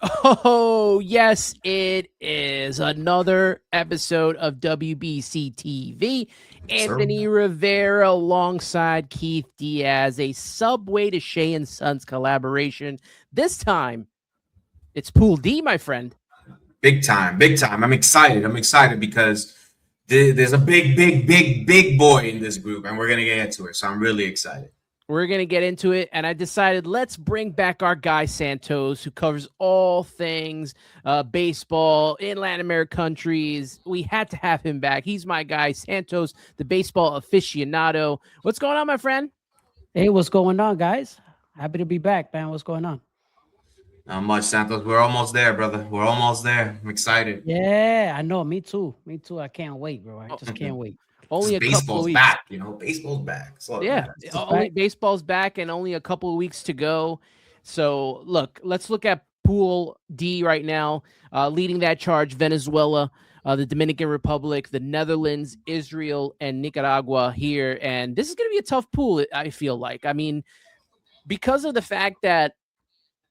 Oh, yes, it is another episode of W.B.C TV. Sir. Anthony Rivera alongside Keith Diaz, a Subway to Shea and Sons collaboration. This time, it's Pool D, my friend. Big time, big time. I'm excited. I'm excited because there's a big boy in this group, and we're gonna get into it. So I'm really excited. We're going to get into it, and I decided let's bring back our guy Santos, who covers all things baseball in Latin American countries. We had to have him back. He's my guy, Santos, the baseball aficionado. What's going on, my friend? Hey, what's going on, guys? Happy to be back, man. What's going on? Not much, Santos. We're almost there, brother. We're almost there. I'm excited. Yeah, I know. Me too. Me too. I can't wait, bro. I Oh, just can't wait. only a couple of Baseball's weeks. back. Baseball's back. So it Yeah, matters. It's only back. baseball's back and only a couple of weeks to go. So, let's look at Pool D right now. Leading that charge, Venezuela, the Dominican Republic, the Netherlands, Israel, and Nicaragua here. And this is going to be a tough pool, I feel like. I mean, because of the fact that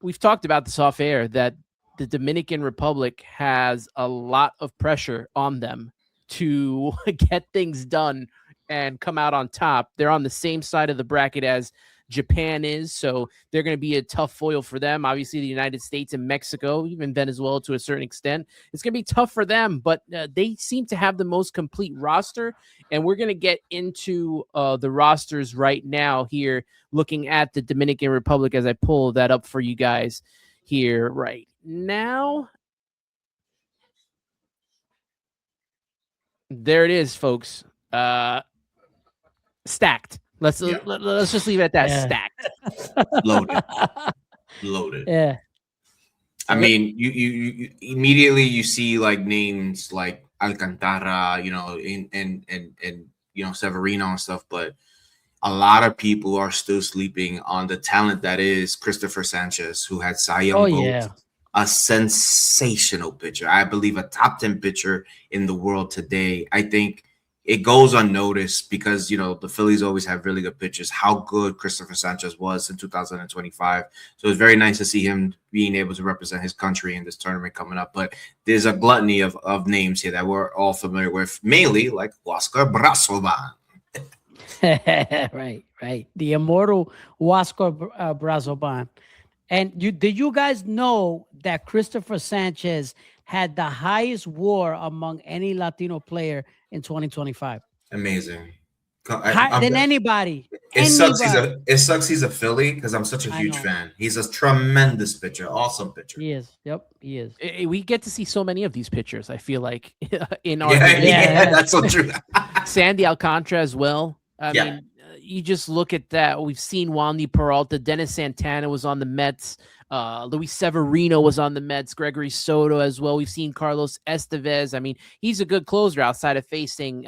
we've talked about this off air, that the Dominican Republic has a lot of pressure on them to get things done and come out on top. They're on the same side of the bracket as Japan is, so they're going to be a tough foil for them. Obviously, the United States and Mexico, even Venezuela to a certain extent, it's going to be tough for them, but they seem to have the most complete roster, and we're going to get into the rosters right now here, looking at the Dominican Republic as I pull that up for you guys here right now. There it is, folks. Stacked. Yeah. Let's just leave it at that. Yeah. Stacked. Loaded. Loaded. Yeah. I mean, you immediately you see like names like Alcantara, and Severino and stuff, but a lot of people are still sleeping on the talent that is Christopher Sanchez, who had Cy Oh Young votes, yeah. a sensational pitcher. I believe a top 10 pitcher in the world today. I think it goes unnoticed because the Phillies always have really good pitchers. How good Christopher Sanchez was in 2025. So it's very nice to see him being able to represent his country in this tournament coming up. But there's a gluttony of names here that we're all familiar with, mainly like Oscar Brasovan. Right, right. The immortal Huascar Brazoban. And did you guys know that Christopher Sanchez had the highest WAR among any Latino player in 2025? Amazing. Than anybody. It sucks. Anybody. It sucks. He's a Philly because I'm such a I huge know. fan. He's a tremendous pitcher, awesome pitcher. He is. Yep, he is. We get to see so many of these pitchers, I feel like, in our Yeah, division. Yeah. that's so true. Sandy Alcantara as well. I Yeah. mean, you just look at that. We've seen Wandy Peralta, Dennis Santana was on the Mets, Luis Severino was on the Mets, Gregory Soto as well. We've seen Carlos Estevez. I mean, he's a good closer outside of facing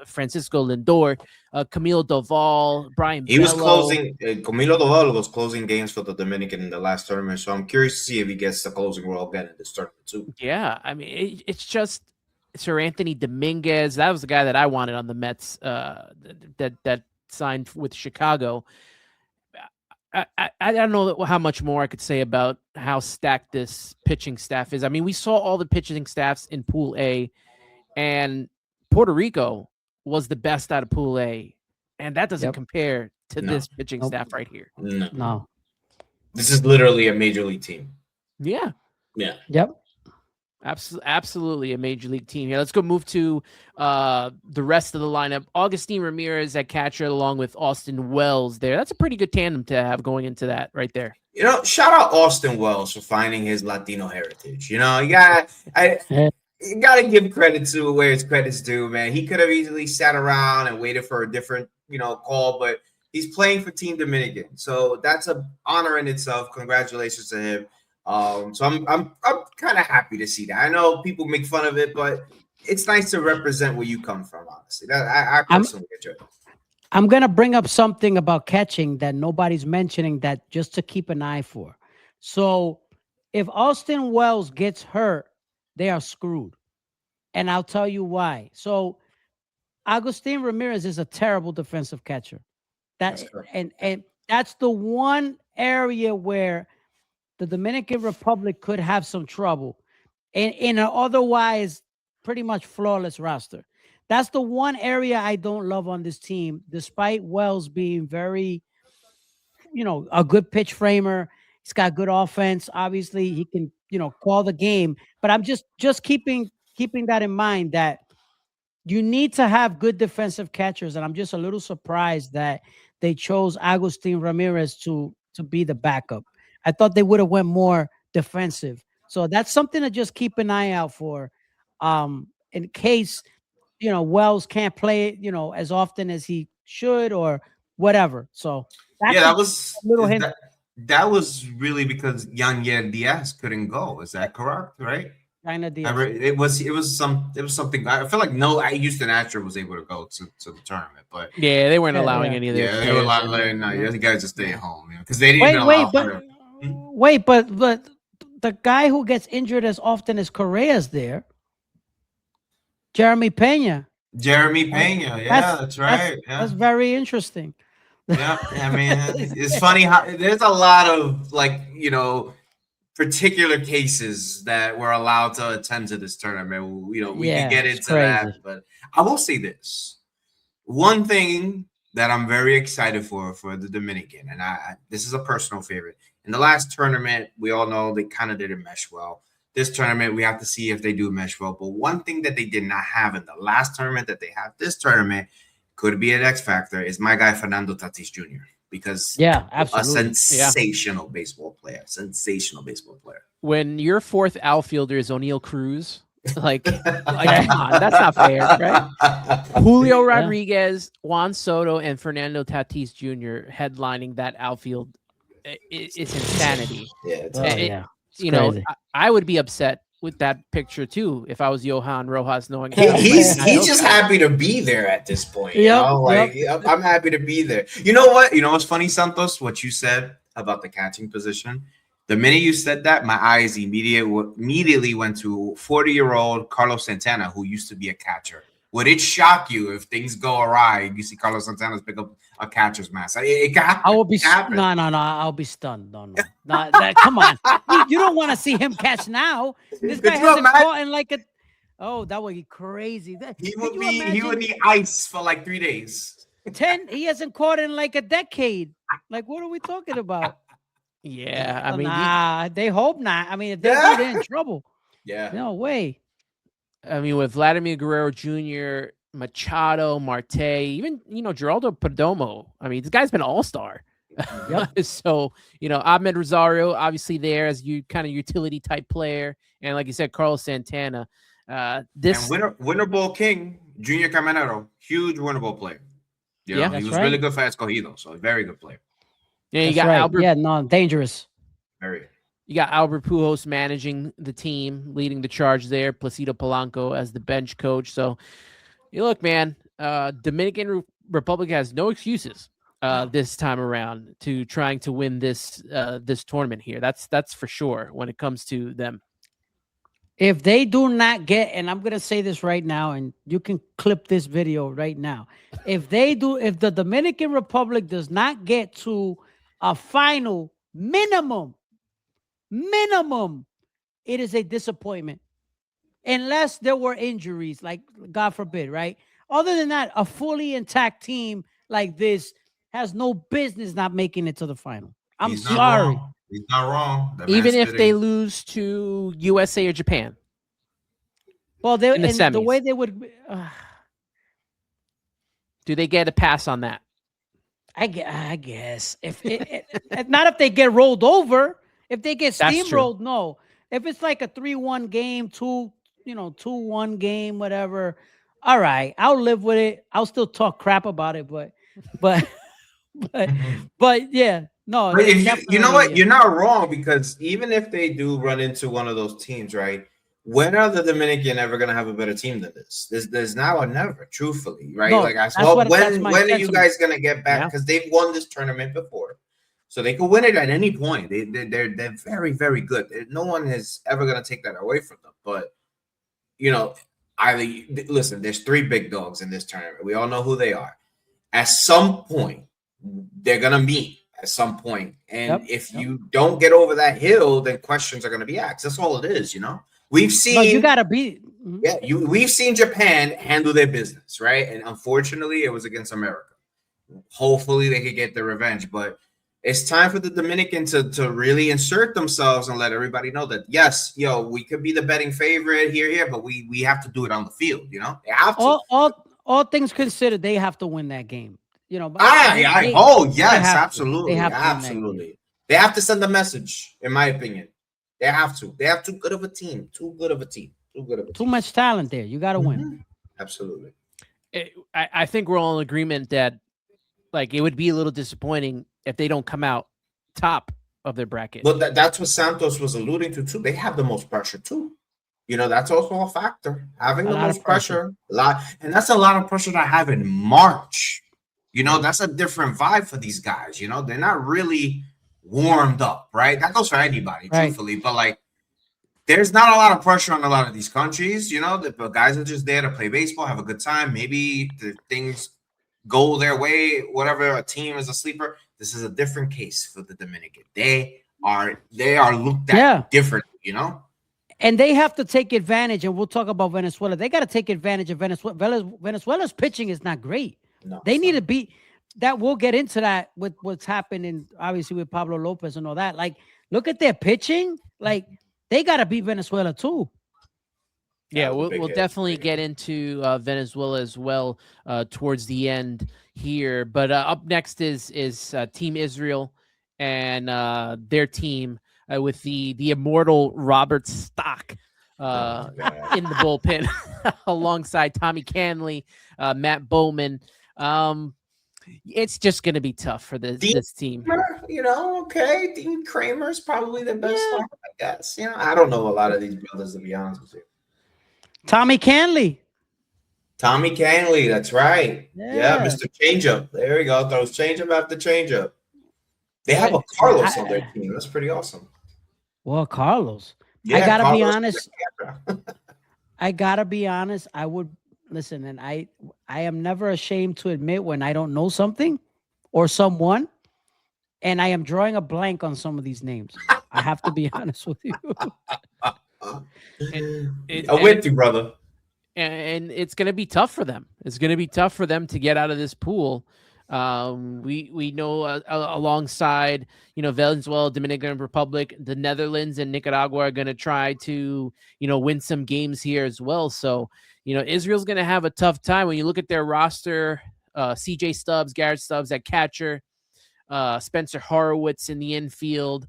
Francisco Lindor, Camilo Doval, Brian He was Bello. closing. Camilo Doval was closing games for the Dominican in the last tournament, so I'm curious to see if he gets the closing role again in this tournament too. Yeah, I mean, it's just Sir Anthony Dominguez. That was the guy that I wanted on the Mets. That signed with Chicago. I don't know how much more I could say about how stacked this pitching staff is. I mean, we saw all the pitching staffs in Pool A, and Puerto Rico was the best out of Pool A, and that doesn't Yep. compare to No. this pitching Nope. staff right here. No, No. this is literally a major league team. Yeah, Yeah. Yep. absolutely a major league team here. Let's go move to the rest of the lineup. Augustine Ramirez at catcher, along with Austin Wells there. That's a pretty good tandem to have going into that right there. Shout out Austin Wells for finding his Latino heritage. You gotta give credit to where his credit's due, man. He could have easily sat around and waited for a different, call, but he's playing for Team Dominican, so that's an honor in itself. Congratulations to him. So I'm kind of happy to see that. I know people make fun of it, but it's nice to represent where you come from. Honestly, I personally enjoy it. I'm going to bring up something about catching that nobody's mentioning, that just to keep an eye for. So if Austin Wells gets hurt, they are screwed. And I'll tell you why. So Agustin Ramirez is a terrible defensive catcher. That's correct. And that's the one area where the Dominican Republic could have some trouble in an otherwise pretty much flawless roster. That's the one area I don't love on this team, despite Wells being very, a good pitch framer. He's got good offense. Obviously, he can, call the game. But I'm just keeping that in mind that you need to have good defensive catchers, and I'm just a little surprised that they chose Agustin Ramirez to be the backup. I thought they would have went more defensive. So that's something to just keep an eye out for, in case Wells can't play it, as often as he should or whatever. So Yeah, that's a that was little is hint. that was really because Yanya Diaz couldn't go. Is that correct? Right? China Diaz. It was something. I feel like no Houston Astro was able to go to the tournament, but Yeah, they weren't Yeah, allowing yeah. any of their yeah, they were players like, in. no, Yeah. you guys just stay at home, because they didn't Wait, even allow wait, but Hunter. wait, but the guy who gets injured as often as Correa's there, Jeremy Pena. Jeremy Right? Pena, yeah, That's that's that's right, yeah. that's very interesting. Yeah, I mean, it's funny how there's a lot of particular cases that we're allowed to attend to this tournament. We could Yeah, get it's into that, crazy. but I will say this: one thing that I'm very excited for the Dominican, and this is a personal favorite. In the last tournament, we all know they kind of didn't mesh well. This tournament, we have to see if they do mesh well. But one thing that they did not have in the last tournament that they have this tournament could be an X factor is my guy Fernando Tatis Jr. because Yeah, a absolutely. sensational baseball player, sensational baseball player. When your fourth outfielder is O'Neal Cruz, like come on, that's not fair, right? Julio Yeah. Rodriguez, Juan Soto, and Fernando Tatis Jr. headlining that outfield. It's insanity. Yeah, it's Oh It- yeah, it's crazy. I would be upset with that picture too if I was Johan Rojas, knowing He, how he's bad he's those just guys- happy to be there at this point. Yep, Like yep. I'm happy to be there. You know what? You know what's funny, Santos? What you said about the catching position. The minute you said that, my eyes immediately went to 40-year-old Carlos Santana, who used to be a catcher. Would it shock you if things go awry? You see Carlos Santana's pick up a catcher's mask. It can happen. I will be It can happen. no. I'll be stunned. No. Come on, you don't want to see him catch now. This Could guy you hasn't imagine? caught in like a. Oh, that would be crazy. He Could would you be. He would imagine need ice for like 3 days. 10? He hasn't caught in like a decade. Like, what are we talking about? Yeah, I mean, Nah, they hope not. I mean, if they do, Yeah. they're in trouble. Yeah. No way. with Vladimir Guerrero Jr., Machado, Marte, even Geraldo Perdomo. I mean, this guy's been all-star. Yep. So Ahmed Rosario, obviously there as you kind of utility type player, and like you said, Carlos Santana. This And winner ball king, Junior Caminero, huge winner ball player. Yeah. He That's was right. really good for Escogido, so a very good player. you That's got right. Albert. Yeah, no, dangerous. Very. You got Albert Pujols managing the team, leading the charge there. Placido Polanco as the bench coach. So, you look, man. Dominican Republic has no excuses this time around to trying to win this tournament here. That's for sure when it comes to them. If they do not get, and I'm gonna say this right now, and you can clip this video right now. If the Dominican Republic does not get to a final minimum, it is a disappointment. Unless there were injuries, like God forbid, right? Other than that, a fully intact team like this has no business not making it to the final. I'm He's not sorry. wrong. He's not wrong. The Even man's if they spitting. lose to USA or Japan. Well, they In the and the way semis. they would, Do they get a pass on that? I guess if not if they get rolled over, if they get That's true. steamrolled, no. If it's like a 3-1 game, 2-1 game, whatever. All right, I'll live with it. I'll still talk crap about it, but but yeah, no. But you know definitely, what? yeah. You're not wrong, because even if they do run into one of those teams, right? When are the Dominican ever going to have a better team than this? There's now or never, truthfully, right? No, like I that's saw, that's my when are you sentiment. guys going to get back? Yeah. Because they've won this tournament before, so they could win it at any point. They're very, very good. No one is ever going to take that away from them. But listen, there's 3 big dogs in this tournament. We all know who they are. At some point, they're gonna meet. at some point. And Yep. if you don't get over that hill, then questions are going to be asked. That's all it is, you know. We've But you seen, gotta be. Mhm. yeah, we've seen Japan handle their business, right? And unfortunately, it was against America. Hopefully, they could get their revenge, but it's time for the Dominican to really insert themselves and let everybody know that yes, we could be the betting favorite here, but we have to do it on the field. You know, they have to. All things considered, they have to win that game. But Oh they yes, have to. They absolutely, have to win that game. absolutely. They have to send a message, in my opinion. They have to. They have too good of a team. Too good of a team. Too good of a Too team. much talent there. You got to win. Mhm. Absolutely. I think we're all in agreement that like it would be a little disappointing if they don't come out top of their bracket. But that's what Santos was alluding to too. They have the most pressure too. That's also a factor. Having the most pressure, a lot, and that's a lot of pressure to have in March. That's a different vibe for these guys. They're not really warmed up, right? That goes for anybody, truthfully. But like, there's not a lot of pressure on a lot of these countries. The guys are just there to play baseball, have a good time. Maybe the things go their way. Whatever, a team is a sleeper. This is a different case for the Dominican. They are looked at differently. And they have to take advantage, and we'll talk about Venezuela. They got to take advantage of Venezuela. Venezuela's pitching is not great. No, they need to beat that. We'll get into that with what's happening, obviously, with Pablo Lopez and all that. Like, look at their pitching. Like, they got to beat Venezuela too. Yeah, we'll definitely get into Venezuela as well towards the end here. But up next is Team Israel and their team with the immortal Robert Stock in the bullpen alongside Tommy Canley, Matt Bowman. It's just going to be tough for this team. Okay. Dean Kramer's probably the best one, I guess. I don't know a lot of these brothers, to be honest with you. Tommy Canley, that's right. Yeah, Mr. Changeup. There we go. Throws changeup after changeup. They have a Carlos on their team. That's pretty awesome. Well, Carlos. Yeah, I gotta Carlos be honest. I would listen, and I am never ashamed to admit when I don't know something or someone, and I am drawing a blank on some of these names. I have to be honest with you. I'm with you, brother. And it's going to be tough for them. It's going to be tough for them to get out of this pool. We know alongside Venezuela, Dominican Republic, the Netherlands, and Nicaragua are going to try to win some games here as well. So Israel's going to have a tough time when you look at their roster. CJ Stubbs, Garrett Stubbs at catcher, Spencer Horowitz in the infield.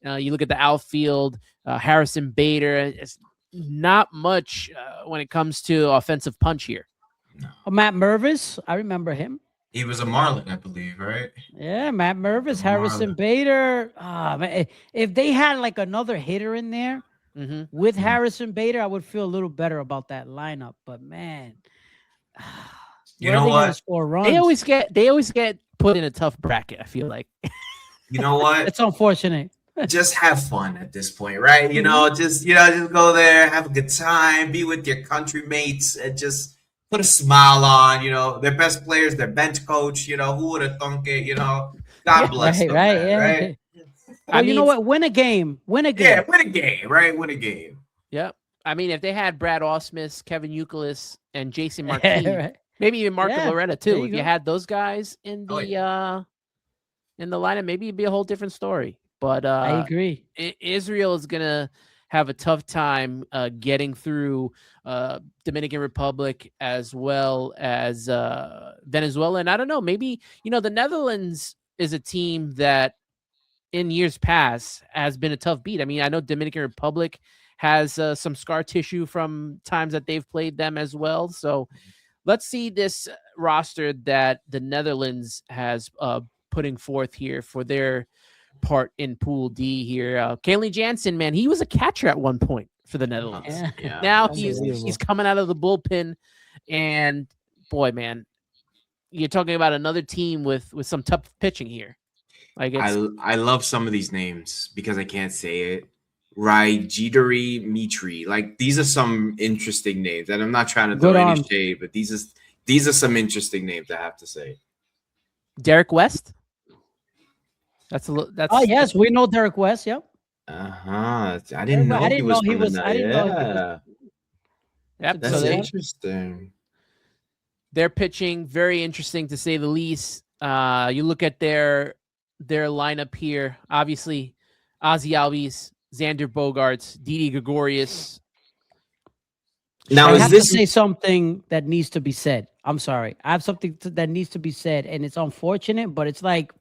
You look at the outfield, Harrison Bader. It's not much when it comes to offensive punch here. No. Matt Mervis, I remember him. He was a Marlin, I believe, right? Yeah, Matt Mervis, Harrison Bader. Man, if they had like another hitter in there with Harrison Bader, I would feel a little better about that lineup. But man, you know what? Score runs? They always get put in a tough bracket. I feel like. You know what? It's unfortunate. Just have fun at this point, right? Just go there, have a good time, be with your country mates, and just put a smile on. Their best players, their bench coach. Who would have thunk it? God bless them, right? Well, you know what? Win a game. Yeah, win a game, right? Win a game. Yep. I mean, if they had Brad Ausmus, Kevin Youkilis, and Jason Marquis, maybe even Marco Loretta too. If you had those guys in the lineup, maybe it'd be a whole different story. But I agree. Israel is gonna have a tough time getting through Dominican Republic as well as Venezuela. And I don't know, maybe the Netherlands is a team that in years past has been a tough beat. I mean, I know Dominican Republic has some scar tissue from times that they've played them as well. So let's see this roster that the Netherlands has putting forth here for their part in Pool D here. Kaylee Jansen, man, he was a catcher at one point for the Netherlands. Yeah. Now he's coming out of the bullpen, and boy, man, you're talking about another team with some tough pitching here. Like I love some of these names because I can't say it. Jittery Mitri. Like these are some interesting names, and I'm not trying to throw any shade, but these are some interesting names I have to say. Derek West. Oh that's yes, we know Derek West. Yep. Uh-huh. I Derek didn't West. I know he didn't know was he from the was. I didn't know he was. yeah. yep. So So That's they yeah. interesting. they're pitching very interesting to say the least. You look at their lineup here. Obviously, Ozzy Albies, Xander Bogaerts, Didi Gregorius. Now I is have to this say something that needs to be said. I'm sorry. I have something that needs to be said, and it's unfortunate, but it's like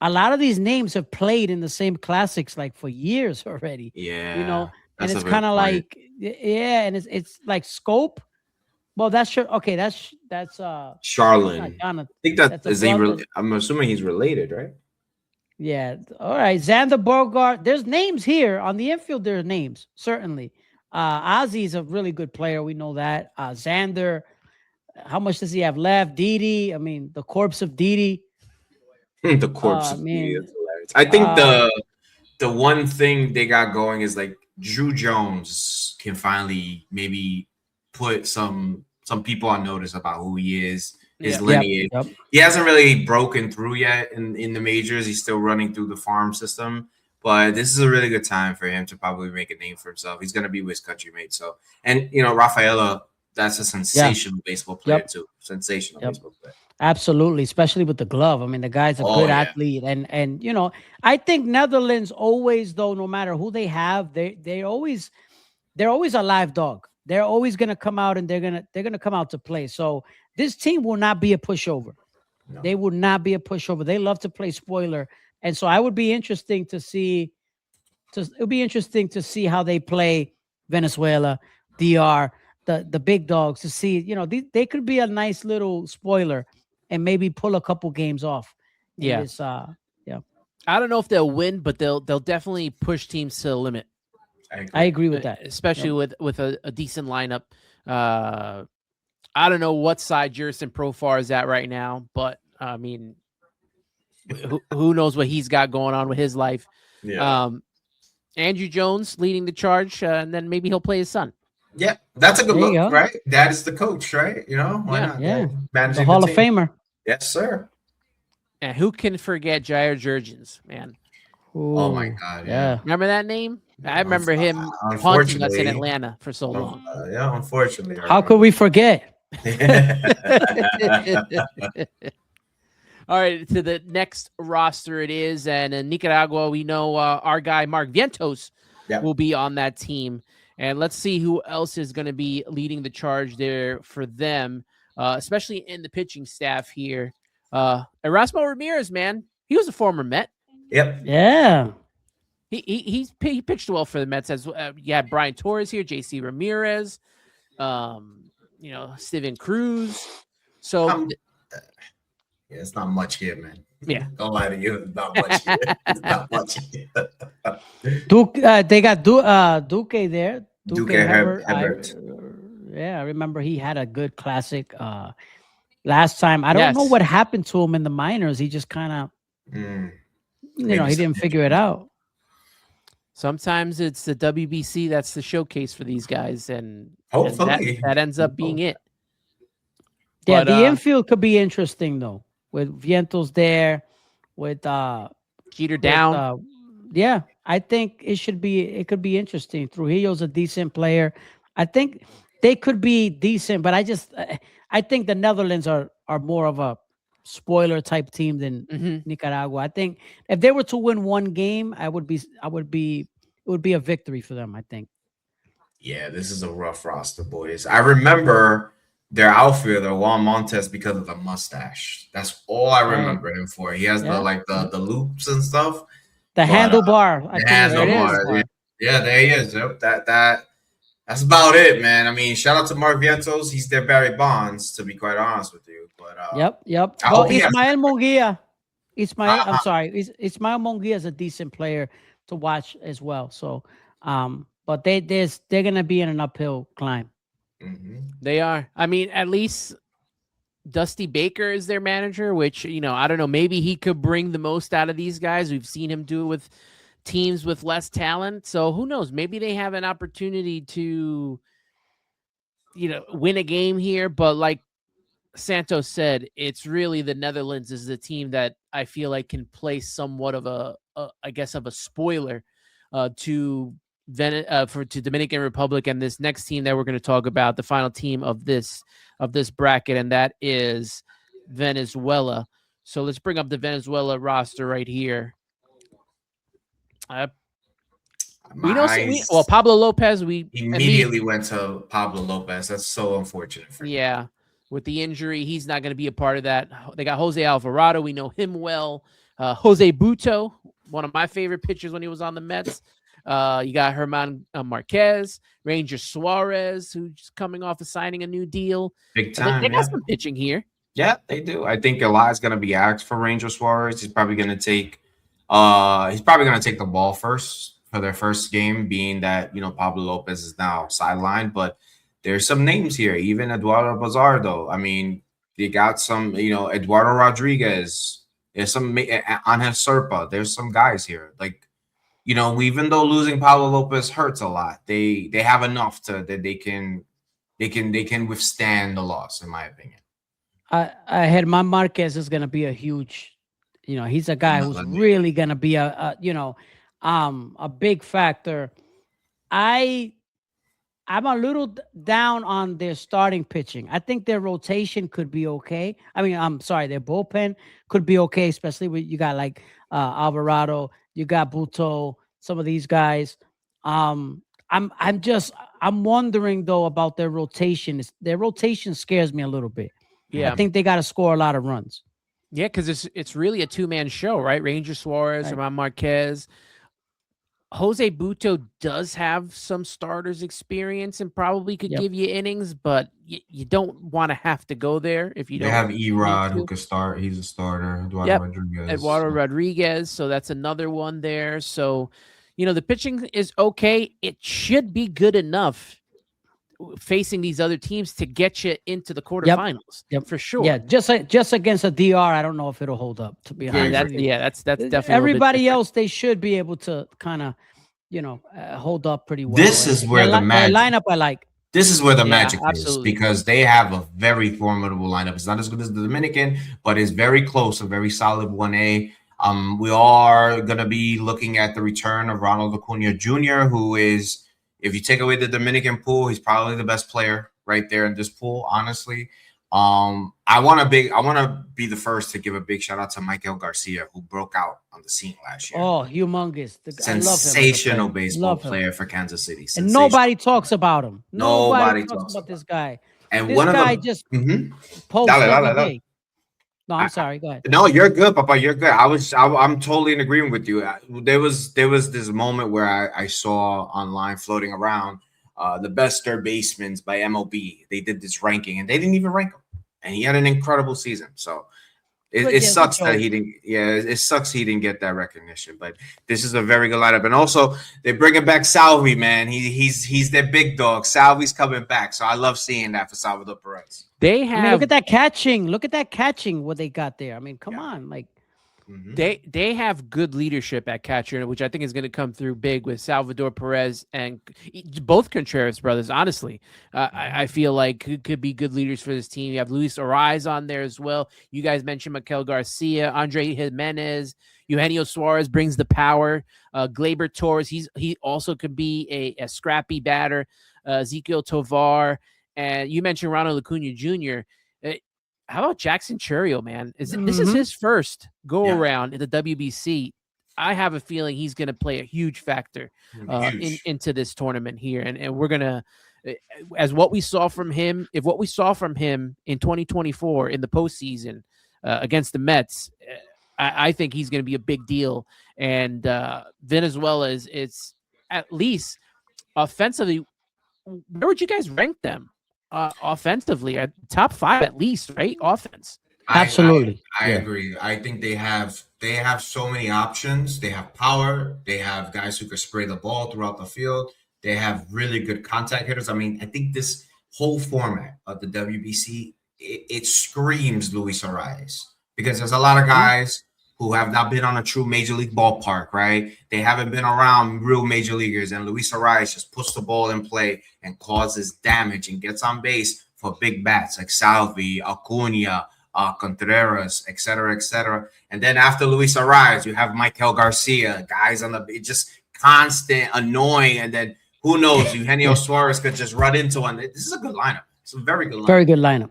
a lot of these names have played in the same classics like for years already. You yeah, know, and that's a it's good kind of point. like yeah, and it's like scope. Well, that's sure. Okay, that's not Charlin. Jonathan. I think that That's a is he brother. I'm assuming he's related, right? Yeah. All right. Xander Bogart. There's names here on the infield. There are names certainly. Ozzy is a really good player. We know that. Xander. How much does he have left? Didi. I mean, the corpse of Didi. The corpse I of Didi. mean, That's hilarious. I think uh, the one thing they got going is like Drew Jones can finally maybe put some people on notice about who he is, his Yeah, yep, lineage. yep. He hasn't really broken through yet in the majors. He's still running through the farm system. But this is a really good time for him to probably make a name for himself. He's gonna be with his country mate. So and Rafaela, that's a Yeah, sensational baseball player yep, too. Sensational yep. baseball player. Absolutely, especially with the glove. I mean, the guy's a Oh good yeah. athlete, and I think Netherlands always, though, no matter who they have, they're always a live dog. They're always gonna come out and they're gonna come out to play. So this team will not be a pushover. No. They would not be a pushover. They love to play spoiler, and so I would be interesting to see. It'll be interesting to see how they play Venezuela, DR, the big dogs to see. They could be a nice little spoiler and maybe pull a couple games off in yeah. this. Yeah, I don't know if they'll win, but they'll definitely push teams to the limit, I I agree. agree with that. especially Yep. with a decent lineup. Uh, I don't know what side Jurison Profar is at right now, but I mean, who knows what he's got going on with his life. Yeah. Um, Andrew Jones leading the charge, and then maybe he'll play his son. Yeah, that's a good There you look, go. right? Dad is the coach, right? Why Yeah. not? Yeah, Dad the managing the Hall of team. Famer. Yes, sir. And who can forget Jair Jurgens, man? Oh my Oh, God, yeah. yeah. Remember that name? I remember him haunting us in Unfortunately, Atlanta for so long. yeah, unfortunately, I How could remember. we forget? All right, to the next roster it is, and in Nicaragua, we know our guy Mark Vientos Yeah. will be on that team, and let's see who else is going to be leading the charge there for them, especially in the pitching staff here. Erasmo Ramirez, man, he was a former Met. Yep. Yeah. He pitched well for the Mets. As you had Brian Torres here, J.C. Ramirez, Steven Cruz. So Um, yeah, it's not much here, man. yeah, Don't lie to you. It's not much here. It's not much here. Duke, they got Duque there. Duque Duque Hebert. Hebert. I remember he had a good classic last time. I don't know yes. what happened to him in the minors. He just kind of, Maybe he some didn't figure it injury. out. Sometimes it's the WBC that's the showcase for these guys, and Hopefully. that ends up being it. Yeah, But the infield could be interesting though, with Vientos there, with Jeter with down. yeah, I think it could be interesting. Trujillo's a decent player. I think they could be decent, but I think the Netherlands are more of a spoiler type team than Mhm. Nicaragua. I think if they were to win one game, it would be a victory for them, I think. Yeah, this is a rough roster, boys. I remember their outfielder Juan Montes because of the mustache. That's all I Right. remember him for. He has the Yeah. like the loops and stuff. The But handlebar. I the think it's the There it is. handlebar, handlebar. yeah, there he is. Yep, that's about it, man. I mean, shout out to Mark Vientos. He's their Barry Bonds, to be quite honest with you. But Yep, yep. I Well, hope he has. I'm Uh, sorry. Ismael Munguia is a decent player to watch as well. So, but they're gonna be in an uphill climb. mhm. They are. I mean, at least Dusty Baker is their manager, which I don't know. Maybe he could bring the most out of these guys. We've seen him do it with teams with less talent. So who knows? Maybe they have an opportunity to win a game here. But like Santos said, it's really the Netherlands is the team that I feel like can play somewhat of I guess, of a spoiler to to Dominican Republic and this next team that we're going to talk about, the final team of this bracket, and that is Venezuela. So let's bring up the Venezuela roster right here. My eyes Pablo Lopez. immediately went to Pablo Lopez. That's so unfortunate for him. Yeah, with the injury, he's not going to be a part of that. They got Jose Alvarado. We know him well. Jose Buto, one of my favorite pitchers when he was on the Mets. You got Herman Marquez, Ranger Suarez, who's coming off of signing a new deal. Big They time. got some pitching here. Yeah, they do. I think a lot is going to be asked for Ranger Suarez. He's probably going to take the ball first for their first game, being that, Pablo Lopez is now sidelined. But there's some names here, even Eduardo Bazardo. I mean, they got some, Eduardo Rodriguez. There's some Angel Serpa. There's some guys here. Like, even though losing Pablo Lopez hurts a lot, they have enough that they can withstand the loss, in my opinion. I had my Marquez is gonna be a huge, he's a guy who's really gonna be a big factor. I'm a little down on their starting pitching. I think their rotation could be okay. I mean, I'm sorry, their bullpen could be okay, especially when you got like Alvarado, you got Buto, some of these guys. I'm wondering though about their rotation. Their rotation scares me a little bit. Yeah, I think they got to score a lot of runs. Yeah, because it's really a two-man show, right? Ranger Suarez, Right. Herman Marquez. Jose Buto does have some starters experience and probably could Yep. give you innings, but you don't want to have to go there if you They don't. have need Erod, who to. could start. He's a starter. Eduardo Yep. Rodriguez. Eduardo Rodriguez, so that's another one there. So, the pitching is okay. It should be good enough facing these other teams to get you into the quarterfinals. Yep. For sure. Yeah, just against a DR, I don't know if it'll hold up. To be honest, with you. That's definitely a little bit Everybody different. else. They should be able to kind of, hold up pretty well. This is where the their magic. lineup I like. This is where the Yeah, magic is, absolutely. because they have a very formidable lineup. It's not as good as the Dominican, but it's very close, a very solid 1A. We are going to be looking at the return of Ronald Acuna Jr., who is, if you take away the Dominican pool, he's probably the best player right there in this pool, honestly. I want to be the first to give a big shout out to Michael Garcia, who broke out on the scene last year. Oh, humongous! Sensational I love him. baseball player for Kansas City. And nobody talks about him. Nobody talks about this guy. And This one of guy them, just Mhm. posts Dale, every dale, dale. day. No, I'm sorry. Go ahead. No, you're good, Papa. You're good. I'm totally in agreement with you. There was this moment where I saw online floating around the best third basemen by MLB. They did this ranking and they didn't even rank him, and he had an incredible season. So it sucks that he didn't. Yeah, it sucks he didn't get that recognition. But this is a very good lineup, and also they're bringing back Salvi. Man, he's their big dog. Salvi's coming back, so I love seeing that for Salvador Perez. They have. I mean, look at that catching. Look at that catching. What they got there. I mean, come on, like. They have good leadership at catcher, which I think is going to come through big with Salvador Perez and both Contreras brothers. Honestly, I feel like could be good leaders for this team. You have Luis Ariz on there as well. You guys mentioned Mikel Garcia, Andre Jimenez, Eugenio Suarez brings the power. Gleyber Torres, he also could be a scrappy batter. Ezequiel Tovar, and you mentioned Ronald Acuna Jr. How about Jackson Churriel, man? This is his first go around in the WBC. I have a feeling he's going to play a huge factor into this tournament here, and we're gonna, as what we saw from him, in 2024 in the postseason against the Mets, I think he's going to be a big deal. And Venezuela it's at least offensively. Where would you guys rank them? Offensively, at top 5 at least, right? Offense. Absolutely. I agree. I think they have so many options. They have power. They have guys who can spray the ball throughout the field. They have really good contact hitters. I mean, I think this whole format of the WBC, it screams Luis Ariz, because there's a lot of guys who have not been on a true major league ballpark, right? They haven't been around real major leaguers, and Luis Ariz just puts the ball in play and causes damage and gets on base for big bats like Salvi, Acuna, Contreras, etc., etc. And then after Luis Ariz, you have Michael Garcia, guys on the just constant, annoying, and then who knows, Eugenio Suarez could just run into one. This is a good lineup. It's a very good lineup. Very good lineup.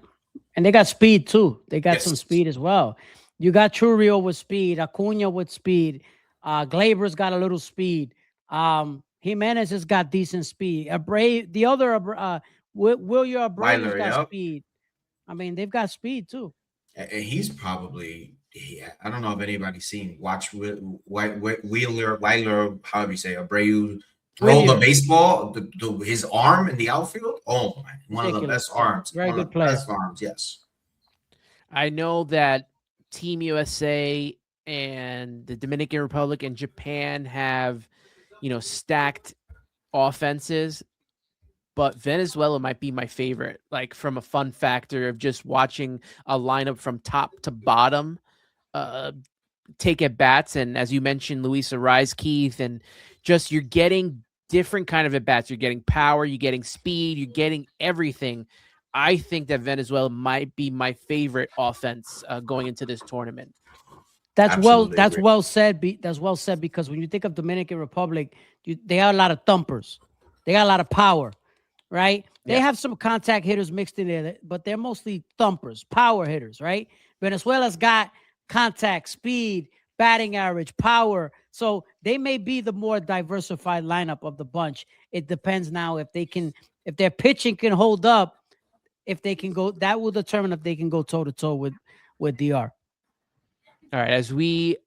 And they got speed too. They got some Yes. speed as well. You got Churio with speed, Acuna with speed, Glaber's got a little speed. Jimenez has got decent speed. The other William Abreu's Weiler, got yep. speed. I mean, they've got speed too. And he's probably, I don't know if anybody's seen, watch Weiler, however you say, Abreu throw the baseball, his arm in the outfield. Oh, man, one of the best arms. Very one good of the player. best arms, yes. I know that Team USA and the Dominican Republic and Japan have, stacked offenses, but Venezuela might be my favorite, like from a fun factor of just watching a lineup from top to bottom take at bats. And as you mentioned, Luis Ariz, Keith, and just you're getting different kind of at bats. You're getting power, you're getting speed, you're getting everything. I think that Venezuela might be my favorite offense going into this tournament. That's Absolutely well agree. said. That's well said, because when you think of Dominican Republic, they got a lot of thumpers. They got a lot of power, right? They Yeah. have some contact hitters mixed in there, but they're mostly thumpers, power hitters, right? Venezuela's got contact, speed, batting average, power. So they may be the more diversified lineup of the bunch. It depends now if their pitching can hold up, if they can go, that will determine if they can go toe to toe with DR. All right, as we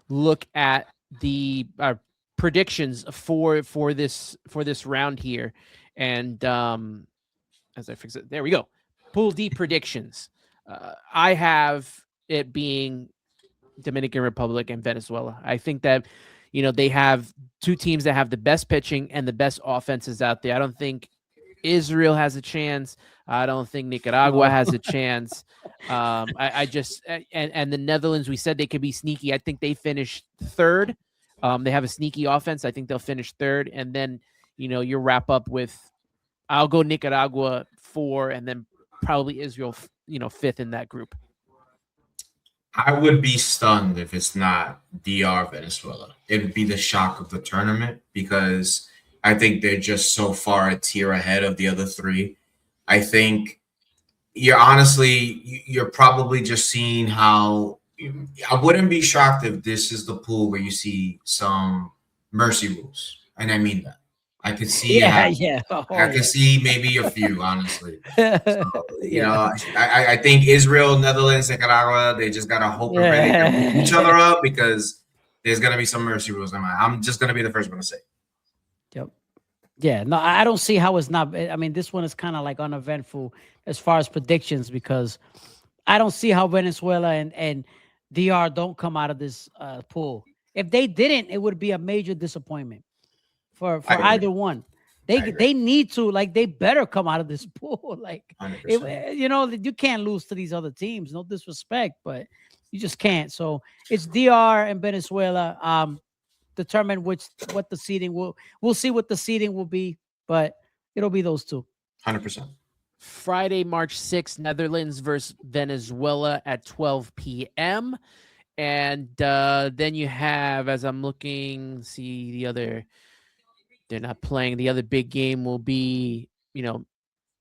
look at the predictions for this round here, and as I fix it, there we go. Pool D predictions. I have it being Dominican Republic and Venezuela. I think that they have two teams that have the best pitching and the best offenses out there. I don't think Israel has a chance. I don't think Nicaragua has a chance. I just and the Netherlands, we said they could be sneaky. I think they finished third. They have a sneaky offense. I think they'll finish third, and then you wrap up with I'll go Nicaragua 4, and then probably Israel, fifth in that group. I would be stunned if it's not DR Venezuela. It would be the shock of the tournament because I think they're just so far a tier ahead of the other three. I think you're probably just seeing how I wouldn't be shocked if this is the pool where you see some mercy rules. And I mean that. I could see I could see maybe a few, honestly. So, I think Israel, Netherlands, Nicaragua, they just gotta hope and pray they can beat each other up because there's gonna be some mercy rules. I'm just gonna be the first one to say. Yep. Yeah, no, I don't see how it's not. I mean, this one is kind of like uneventful as far as predictions because I don't see how Venezuela and DR don't come out of this pool. If they didn't, it would be a major disappointment for either one. They need to, like, they better come out of this pool. Like, you can't lose to these other teams. No disrespect, but you just can't. So it's DR and Venezuela. Determine what the seeding we'll see what the seeding will be, but it'll be those two. 100%. Friday, March 6th, Netherlands versus Venezuela at 12 p.m. And then you have, as I'm looking, see the other, they're not playing. The other big game will be,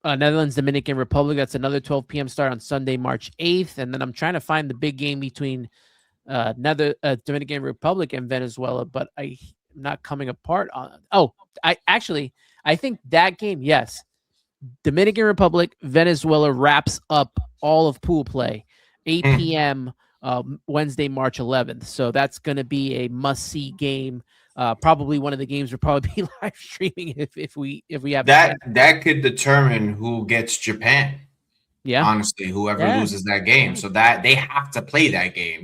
Netherlands, Dominican Republic. That's another 12 p.m. start on Sunday, March 8th. And then I'm trying to find the big game between Dominican Republic and Venezuela, but I'm not coming apart on. Oh, I think that game, yes, Dominican Republic, Venezuela wraps up all of pool play, 8 p.m. Wednesday, March 11th. So that's going to be a must-see game. Probably one of the games we'll probably be live streaming if we have that. That could determine who gets Japan. Yeah, honestly, whoever loses that game, so that they have to play that game.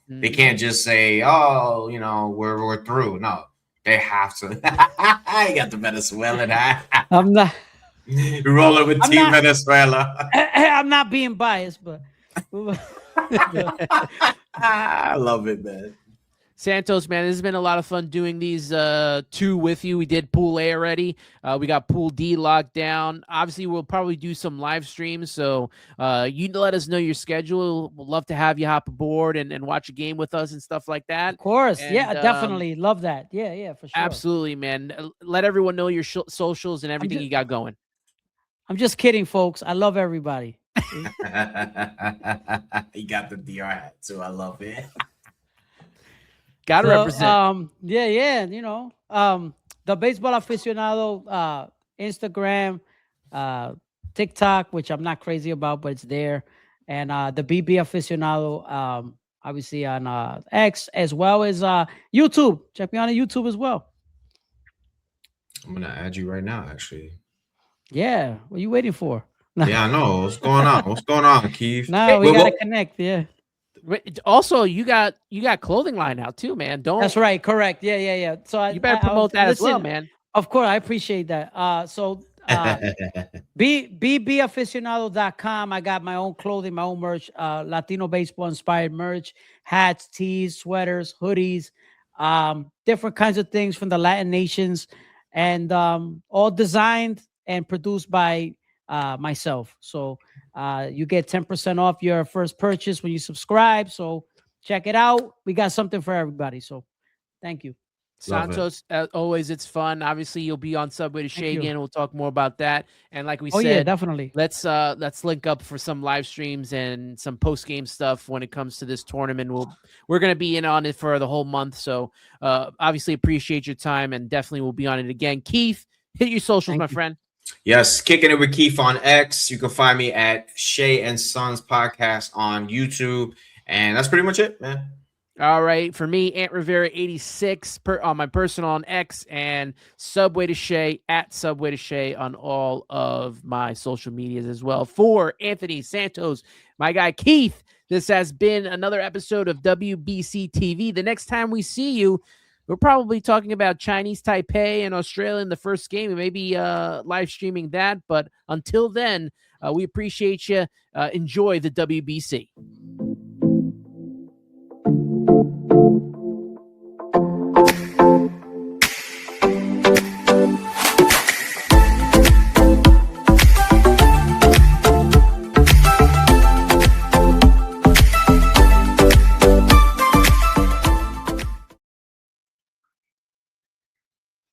They can't just say, "Oh, we're through." No, they have to. I got the Venezuelan. I'm not rolling with Team Venezuela. I'm not being biased, but I love it, man. Santos, man, this has been a lot of fun doing these two with you. We did Pool A already. We got Pool D locked down. Obviously, we'll probably do some live streams. So you let us know your schedule. We'll love to have you hop aboard and watch a game with us and stuff like that. Of course. And Yeah, definitely. Love that. Yeah, yeah, for sure. absolutely, man. Let everyone know your socials and I'm everything just, you got going. I'm just kidding, folks. I love everybody. He got the DR hat too. I love it. Got to represent. Yeah, yeah, the baseball aficionado, Instagram, TikTok, which I'm not crazy about, but it's there, and the BB aficionado, obviously on X, as well as YouTube. Check me out on YouTube as well. I'm gonna add you right now, actually. Yeah, what are you waiting for? Yeah, I know. What's going on? What's going on, Keith? No, we gotta connect. Yeah, Also, you got clothing line out too, man. Don't. that's right. Correct. Yeah, yeah, yeah. So You better promote that as well, man. Of course, I appreciate that. BBaficionado.com. I got my own clothing, my own merch, Latino baseball inspired merch, hats, tees, sweaters, hoodies, different kinds of things from the Latin nations, and all designed and produced by myself. So you get 10% off your first purchase when you subscribe. So check it out. We got something for everybody. So thank you. Santos, as always, it's fun. Obviously, you'll be on Subway to Shea again. We'll talk more about that. And like we said, yeah, definitely. Let's link up for some live streams and some post game stuff when it comes to this tournament. We're gonna be in on it for the whole month. So obviously appreciate your time and definitely we'll be on it again. Keith, hit your socials, my friend. Yes, Kicking It with Keith on X. You can find me at Shea and Sons Podcast on YouTube. And that's pretty much it, man. All right. For me, Ant Rivera 86 on my personal on X, and Subway to Shea at Subway to Shea on all of my social medias as well. For Anthony Santos, my guy Keith, this has been another episode of WBC TV. The next time we see you, we're probably talking about Chinese Taipei and Australia in the first game, and maybe live streaming that. But until then, we appreciate you. Enjoy the WBC.